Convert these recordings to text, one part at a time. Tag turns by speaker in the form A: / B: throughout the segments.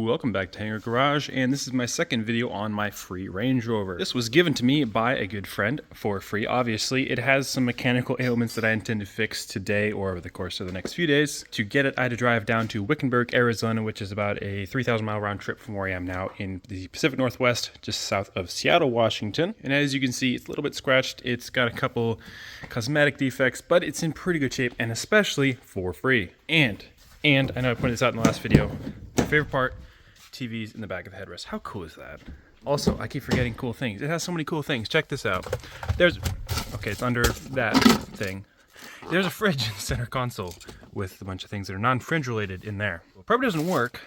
A: welcome back to Hangar Garage, and this is my second video on my free Range Rover. This was given to me by a good friend for free. Obviously, it has some mechanical ailments that I intend to fix today or over the course of the next few days. To get it, I had to drive down to Wickenburg, Arizona, which is about a 3,000 mile round trip from where I am now in the Pacific Northwest, just south of Seattle, Washington. And as you can see, it's a little bit scratched. It's got a couple cosmetic defects, but it's in pretty good shape, and especially for free. And I know I pointed this out in the last video, my favorite part, TVs in the back of the headrest. How cool is that? Also, I keep forgetting cool things. It has so many cool things. Check this out. Okay, it's under that thing. There's a fridge in the center console with a bunch of things that are non-fridge related in there. Well, it probably doesn't work,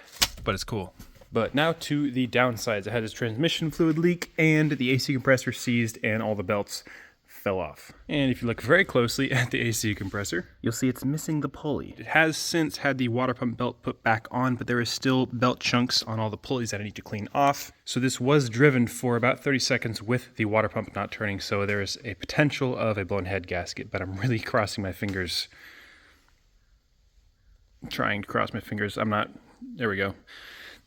A: but it's cool. But now to the downsides. It had this transmission fluid leak and the AC compressor seized and all the belts fell off. And if you look very closely at the AC compressor, you'll see it's missing the pulley. It has since had the water pump belt put back on, but there is still belt chunks on all the pulleys that I need to clean off. So this was driven for about 30 seconds with the water pump not turning, so there is a potential of a blown head gasket, but I'm really crossing my fingers. I'm trying to cross my fingers. There we go.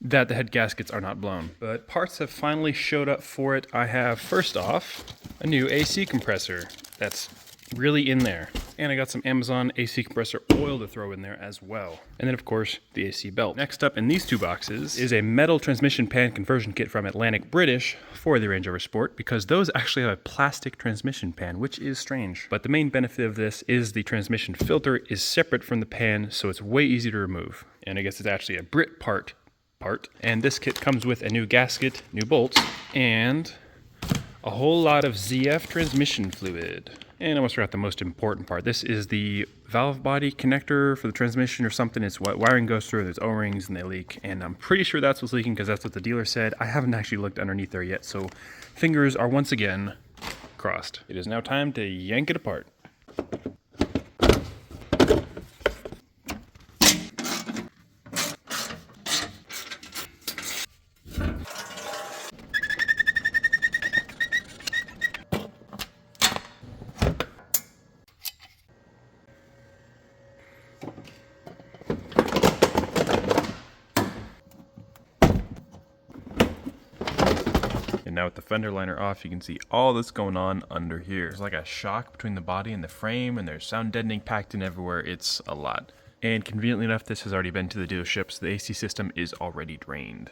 A: That the head gaskets are not blown. But parts have finally showed up for it. I have, first off, a new AC compressor that's really in there. And I got some Amazon AC compressor oil to throw in there as well. And then of course, the AC belt. Next up in these two boxes is a metal transmission pan conversion kit from Atlantic British for the Range Rover Sport, because those actually have a plastic transmission pan, which is strange. But the main benefit of this is the transmission filter is separate from the pan, so it's way easier to remove. And I guess it's actually a Brit part. And this kit comes with a new gasket, new bolts, and a whole lot of ZF transmission fluid. And I almost forgot the most important part. This is the valve body connector for the transmission or something. It's what wiring goes through. There's O-rings and they leak. And I'm pretty sure that's what's leaking because that's what the dealer said. I haven't actually looked underneath there yet, so fingers are once again crossed. It is now time to yank it apart. And now with the fender liner off, you can see all that's going on under here. There's like a shock between the body and the frame, and there's sound deadening packed in everywhere. It's a lot. And conveniently enough, this has already been to the dealership, so the AC system is already drained.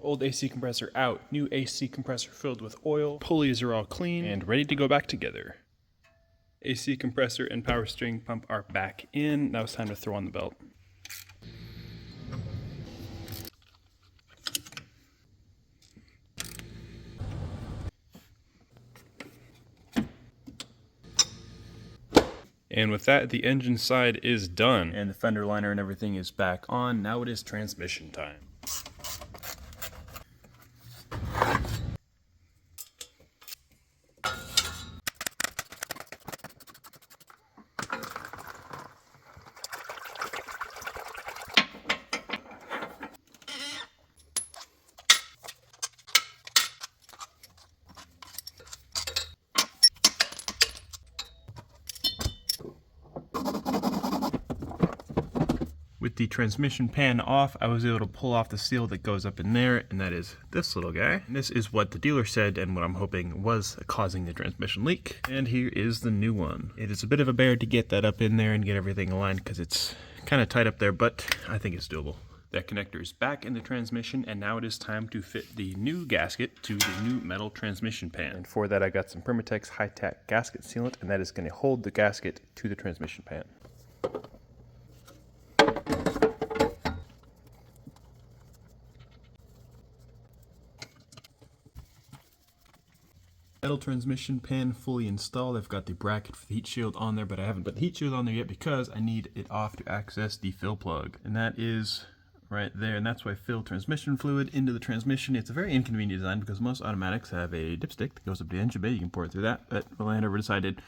A: Old AC compressor out, new AC compressor filled with oil, pulleys are all clean and ready to go back together. AC compressor and power steering pump are back in. Now it's time to throw on the belt. And with that, the engine side is done and the fender liner and everything is back on. Now it is transmission time. With the transmission pan off, I was able to pull off the seal that goes up in there, and that is this little guy. And this is what the dealer said and what I'm hoping was causing the transmission leak. And here is the new one. It is a bit of a bear to get that up in there and get everything aligned because it's kind of tight up there, but I think it's doable. That connector is back in the transmission, and now it is time to fit the new gasket to the new metal transmission pan. And for that, I got some Permatex high-tack gasket sealant, and that is going to hold the gasket to the transmission pan. Metal transmission pan fully installed. I've got the bracket for the heat shield on there, but I haven't put the heat shield on there yet because I need it off to access the fill plug. And that is right there, and that's why I fill transmission fluid into the transmission. It's a very inconvenient design because most automatics have a dipstick that goes up the engine bay. You can pour it through that, but Land Rover decided,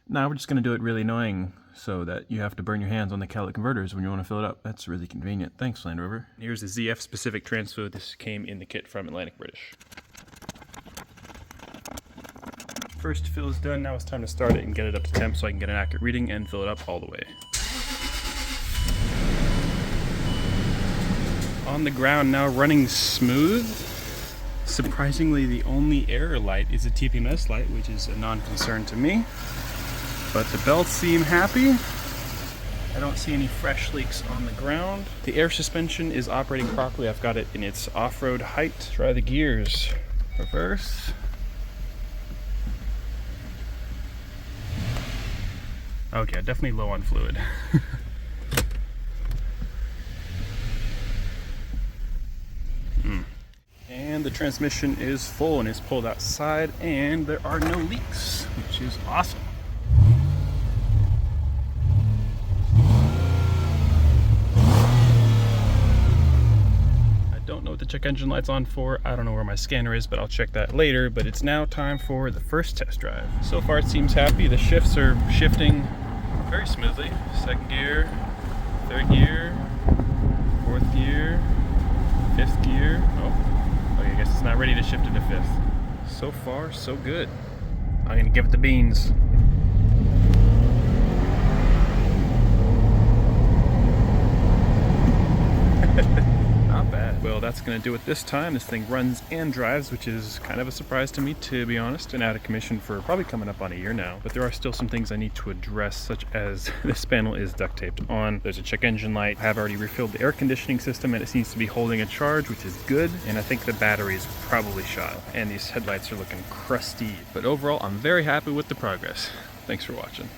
A: no, we're just going to do it really annoying so that you have to burn your hands on the catalytic converters when you want to fill it up. That's really convenient. Thanks, Land Rover. Here's the ZF specific trans fluid. This came in the kit from Atlantic British. First fill is done, now it's time to start it and get it up to temp so I can get an accurate reading and fill it up all the way. On the ground now, running smooth. Surprisingly, the only error light is a TPMS light, which is a non-concern to me. But the belts seem happy. I don't see any fresh leaks on the ground. The air suspension is operating properly. I've got it in its off-road height. Try the gears. Reverse. Okay, definitely low on fluid. And the transmission is full and is pulled outside, and there are no leaks, which is awesome. I don't know what the check engine light's on for. I don't know where my scanner is, but I'll check that later. But it's now time for the first test drive. So far it seems happy. The shifts are shifting very smoothly. Second gear, third gear, fourth gear, fifth gear. Oh, okay, I guess it's not ready to shift into fifth. So far, so good. I'm gonna give it the beans. Not bad. Well, that's gonna do it this time. This thing runs and drives, which is kind of a surprise to me, to be honest, and out of commission for probably coming up on a year now. But there are still some things I need to address, such as this panel is duct taped on. There's a check engine light. I have already refilled the air conditioning system, and it seems to be holding a charge, which is good. And I think the battery is probably shot. And these headlights are looking crusty. But overall, I'm very happy with the progress. Thanks for watching.